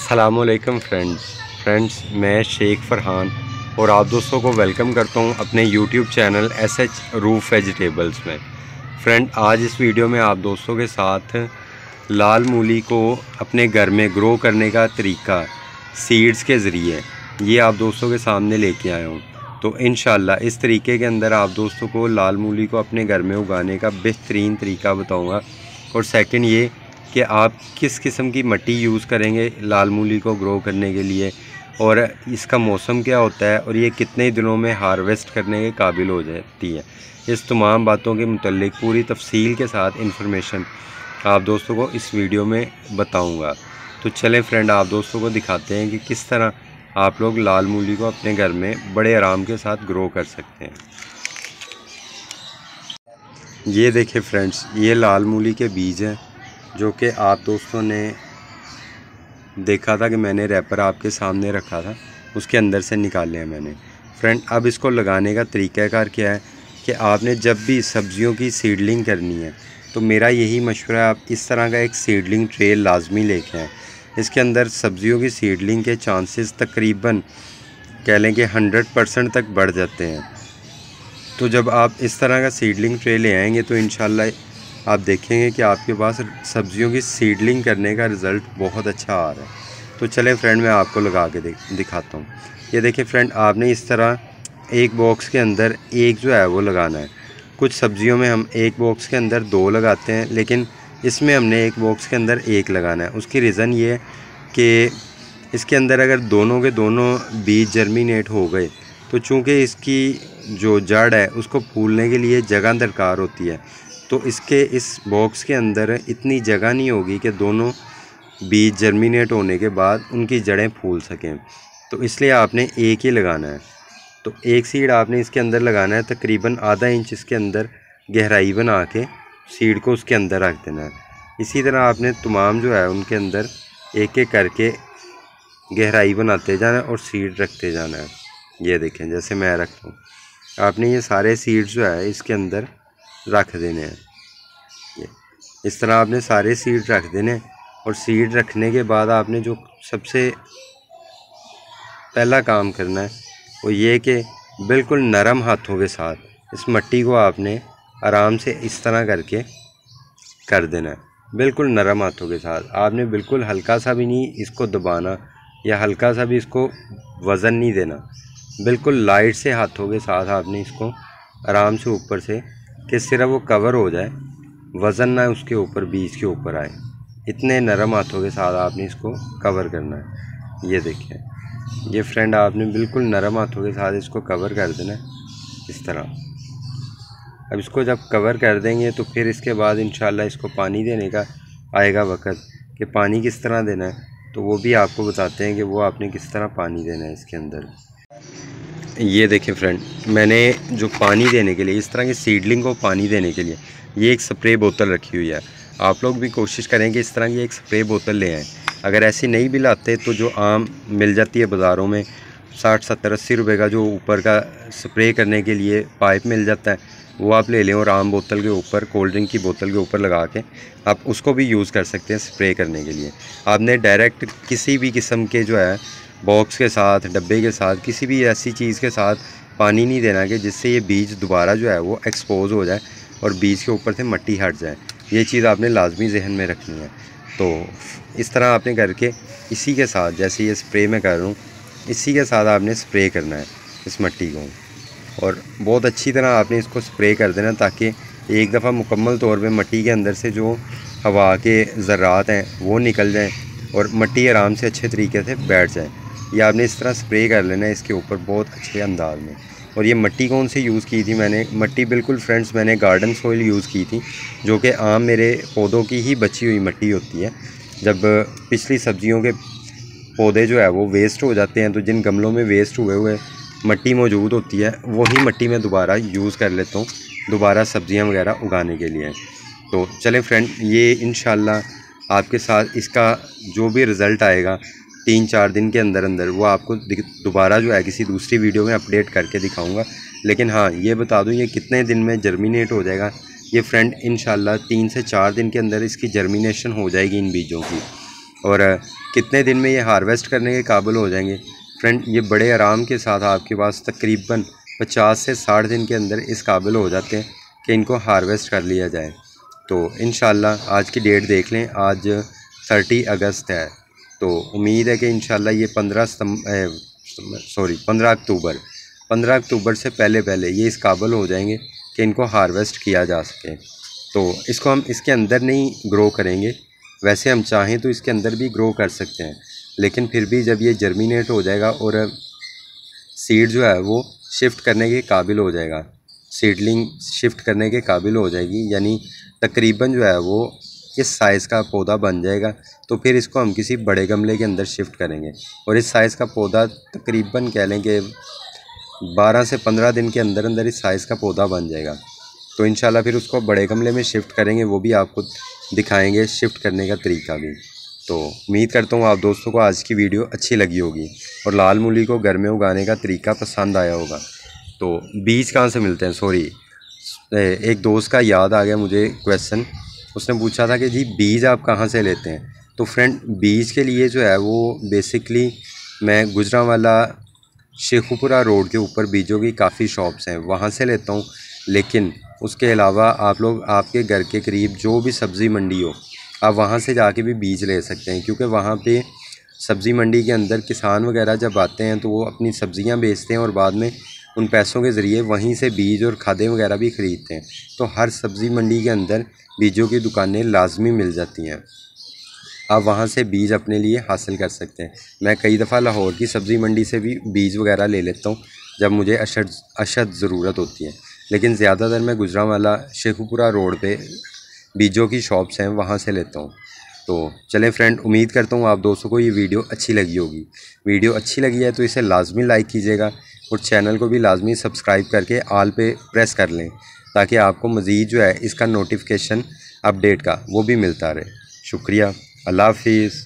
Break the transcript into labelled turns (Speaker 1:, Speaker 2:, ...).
Speaker 1: अस्सलामुअलैकुम फ्रेंड्स, मैं शेख फरहान और आप दोस्तों को वेलकम करता हूं अपने YouTube channel SH roof vegetables में। फ्रेंड, आज इस वीडियो में आप दोस्तों के साथ लाल मूली को अपने घर में ग्रो करने का तरीका सीड्स के ज़रिए ये आप दोस्तों के सामने लेके आया हूँ। तो इंशाल्लाह इस तरीके के अंदर आप दोस्तों को लाल मूली को अपने घर में उगाने का बेहतरीन तरीका बताऊँगा। और सेकंड ये कि आप किस किस्म की मिट्टी यूज़ करेंगे लाल मूली को ग्रो करने के लिए, और इसका मौसम क्या होता है, और ये कितने दिनों में हार्वेस्ट करने के काबिल हो जाती है। इस तमाम बातों के मुतल्लिक पूरी तफसील के साथ इंफॉर्मेशन आप दोस्तों को इस वीडियो में बताऊंगा। तो चलें फ्रेंड, आप दोस्तों को दिखाते हैं कि किस तरह आप लोग लाल मूली को अपने घर में बड़े आराम के साथ ग्रो कर सकते हैं। ये देखिए फ्रेंड्स, ये लाल मूली के बीज हैं जो कि आप दोस्तों ने देखा था कि मैंने रैपर आपके सामने रखा था, उसके अंदर से निकाले हैं मैंने। फ्रेंड, अब इसको लगाने का तरीक़ाकार क्या है कि आपने जब भी सब्ज़ियों की सीडलिंग करनी है तो मेरा यही मशवरा है, आप इस तरह का एक सीडलिंग ट्रे लाजमी लेके आएँ। इसके अंदर सब्ज़ियों की सीडलिंग के चांसेस तकरीबन कह लें कि 100% तक बढ़ जाते हैं। तो जब आप इस तरह का सीडलिंग ट्रे ले आएंगे तो इंशाल्लाह आप देखेंगे कि आपके पास सब्ज़ियों की सीडलिंग करने का रिज़ल्ट बहुत अच्छा आ रहा है। तो चलें फ्रेंड, मैं आपको लगा के दिखाता हूँ। ये देखिए फ्रेंड, आपने इस तरह एक बॉक्स के अंदर एक जो है वो लगाना है। कुछ सब्ज़ियों में हम एक बॉक्स के अंदर 2 लगाते हैं, लेकिन इसमें हमने एक बॉक्स के अंदर 1 लगाना है। उसकी रीज़न ये है कि इसके अंदर अगर दोनों के दोनों बीज जर्मिनेट हो गए तो चूँकि इसकी जो जड़ है उसको फूलने के लिए जगह दरकार होती है, तो इसके इस बॉक्स के अंदर इतनी जगह नहीं होगी कि दोनों बीज जर्मिनेट होने के बाद उनकी जड़ें फूल सकें। तो इसलिए आपने एक ही लगाना है। तो एक सीड आपने इसके अंदर लगाना है, तकरीबन आधा इंच इसके अंदर गहराई बना के सीड को उसके अंदर रख देना है। इसी तरह आपने तमाम जो है उनके अंदर एक एक करके गहराई बनाते जाना है और सीड रखते जाना है। ये देखें, जैसे मैं रखता हूँ, आपने ये सारे सीड्स जो है इसके अंदर रख देने हैं। ये इस तरह आपने सारे सीड रख देने हैं। और सीड रखने के बाद आपने जो सबसे पहला काम करना है वो ये कि बिल्कुल नरम हाथों के साथ इस मिट्टी को आपने आराम से इस तरह करके कर देना है। बिल्कुल नरम हाथों के साथ आपने बिल्कुल हल्का सा भी नहीं इसको दबाना या हल्का सा भी इसको वज़न नहीं देना। बिल्कुल लाइट से हाथों के साथ आपने इसको आराम से ऊपर से कि सिर्फ वो कवर हो जाए, वज़न ना उसके ऊपर बीज के ऊपर आए, इतने नरम हाथों के साथ आपने इसको कवर करना है। ये देखिए, ये फ्रेंड, आपने बिल्कुल नरम हाथों के साथ इसको कवर कर देना है इस तरह। अब इसको जब कवर कर देंगे तो फिर इसके बाद इंशाल्लाह इसको पानी देने का आएगा वक्त कि पानी किस तरह देना है, तो वो भी आपको बताते हैं कि वो आपने किस तरह पानी देना है इसके अंदर। ये देखें फ्रेंड, मैंने जो पानी देने के लिए, इस तरह की सीडलिंग को पानी देने के लिए ये एक स्प्रे बोतल रखी हुई है। आप लोग भी कोशिश करें कि इस तरह की एक स्प्रे बोतल ले आएँ। अगर ऐसी नहीं भी लाते तो जो आम मिल जाती है बाज़ारों में 60, 70, 80 रुपये का जो ऊपर का स्प्रे करने के लिए पाइप मिल जाता है, वो आप ले लें और आम बोतल के ऊपर, कोल्ड ड्रिंक की बोतल के ऊपर लगा के आप उसको भी यूज़ कर सकते हैं स्प्रे करने के लिए। आपने डायरेक्ट किसी भी किस्म के जो है बॉक्स के साथ, डब्बे के साथ, किसी भी ऐसी चीज़ के साथ पानी नहीं देना कि जिससे ये बीज दोबारा जो है वो एक्सपोज हो जाए और बीज के ऊपर से मिट्टी हट जाए। ये चीज़ आपने लाजमी जहन में रखनी है। तो इस तरह आपने करके इसी के साथ, जैसे ये स्प्रे मैं कर रहा हूँ, इसी के साथ आपने स्प्रे करना है इस मिट्टी को, और बहुत अच्छी तरह आपने इसको स्प्रे कर देना ताकि एक दफ़ा मुकम्मल तौर पे मिट्टी के अंदर से जो हवा के ज़र्रात हैं वो निकल जाएं और मिट्टी आराम से अच्छे तरीके से बैठ जाए। ये आपने इस तरह स्प्रे कर लेना है इसके ऊपर बहुत अच्छे अंदाज में। और ये मिट्टी कौन सी यूज़ की थी मैंने? मिट्टी बिल्कुल फ्रेंड्स मैंने गार्डन सॉइल यूज़ की थी, जो कि आम मेरे पौधों की ही बची हुई मिट्टी होती है। जब पिछली सब्जियों के पौधे जो है वो वेस्ट हो जाते हैं तो जिन गमलों में वेस्ट हुए मिट्टी मौजूद होती है वही मिट्टी में दोबारा यूज़ कर लेता हूँ दोबारा सब्जियाँ वगैरह उगाने के लिए। तो चलें फ्रेंड, ये इंशाल्लाह आपके साथ इसका जो भी रिज़ल्ट आएगा 3-4 दिन के अंदर अंदर वो आपको दोबारा जो है किसी दूसरी वीडियो में अपडेट करके दिखाऊंगा। लेकिन हाँ, ये बता दूं ये कितने दिन में जर्मिनेट हो जाएगा। ये फ्रेंड इंशाल्लाह 3 से 4 दिन के अंदर इसकी जर्मिनेशन हो जाएगी इन बीजों की। और कितने दिन में ये हार्वेस्ट करने के काबिल हो जाएंगे फ्रेंड? ये बड़े आराम के साथ आपके पास तकरीबन 50 से 60 दिन के अंदर इस काबिल हो जाते हैं कि इनको हार्वेस्ट कर लिया जाए। तो इंशाल्लाह आज की डेट देख लें, आज 30 अगस्त है। तो उम्मीद है कि इंशाल्लाह ये 15 अक्टूबर से पहले ये इस काबिल हो जाएंगे कि इनको हार्वेस्ट किया जा सके। तो इसको हम इसके अंदर नहीं ग्रो करेंगे, वैसे हम चाहें तो इसके अंदर भी ग्रो कर सकते हैं, लेकिन फिर भी जब ये जर्मिनेट हो जाएगा और सीड जो है वो शिफ्ट करने के काबिल हो जाएगा, सीडलिंग शिफ्ट करने के काबिल हो जाएगी, यानी तकरीबन जो है वो इस साइज़ का पौधा बन जाएगा, तो फिर इसको हम किसी बड़े गमले के अंदर शिफ्ट करेंगे और इस साइज़ का पौधा तकरीबन कह लें कि 12 से 15 दिन के अंदर अंदर इस साइज़ का पौधा बन जाएगा। तो इंशाल्लाह फिर उसको बड़े गमले में शिफ्ट करेंगे, वो भी आपको दिखाएंगे शिफ्ट करने का तरीका भी। तो उम्मीद करता हूँ आप दोस्तों को आज की वीडियो अच्छी लगी होगी और लाल मूली को घर में उगाने का तरीका पसंद आया होगा। तो बीज कहाँ से मिलते हैं? सॉरी, एक दोस्त का याद आ गया मुझे क्वेश्चन, उसने पूछा था कि जी बीज आप कहाँ से लेते हैं? तो फ्रेंड बीज के लिए जो है वो बेसिकली मैं गुजरांवाला शेखुपुरा रोड के ऊपर बीजों की काफ़ी शॉप्स हैं, वहाँ से लेता हूँ। लेकिन उसके अलावा आप लोग आपके घर के करीब जो भी सब्ज़ी मंडी हो, आप वहाँ से जाके भी बीज ले सकते हैं, क्योंकि वहाँ पे सब्ज़ी मंडी के अंदर किसान वगैरह जब आते हैं तो वो अपनी सब्ज़ियाँ बेचते हैं और बाद में उन पैसों के ज़रिए वहीं से बीज और खादें वगैरह भी ख़रीदते हैं। तो हर सब्ज़ी मंडी के अंदर बीजों की दुकानें लाजमी मिल जाती हैं, आप वहाँ से बीज अपने लिए हासिल कर सकते हैं। मैं कई दफ़ा लाहौर की सब्ज़ी मंडी से भी बीज वगैरह ले लेता हूँ जब मुझे अशद ज़रूरत होती है, लेकिन ज़्यादातर मैं गुजरांवाला शेखुपुरा रोड पे बीजों की शॉप्स हैं वहाँ से लेता हूँ। तो चलें फ्रेंड, उम्मीद करता हूँ आप दोस्तों को ये वीडियो अच्छी लगी होगी। वीडियो अच्छी लगी है तो इसे लाजमी लाइक कीजिएगा और चैनल को भी लाजमी सब्सक्राइब करके ऑल पे प्रेस कर लें, ताकि आपको मज़ीद जो है इसका नोटिफिकेशन अपडेट का वो भी मिलता रहे। शुक्रिया, अल्लाह हाफिज़।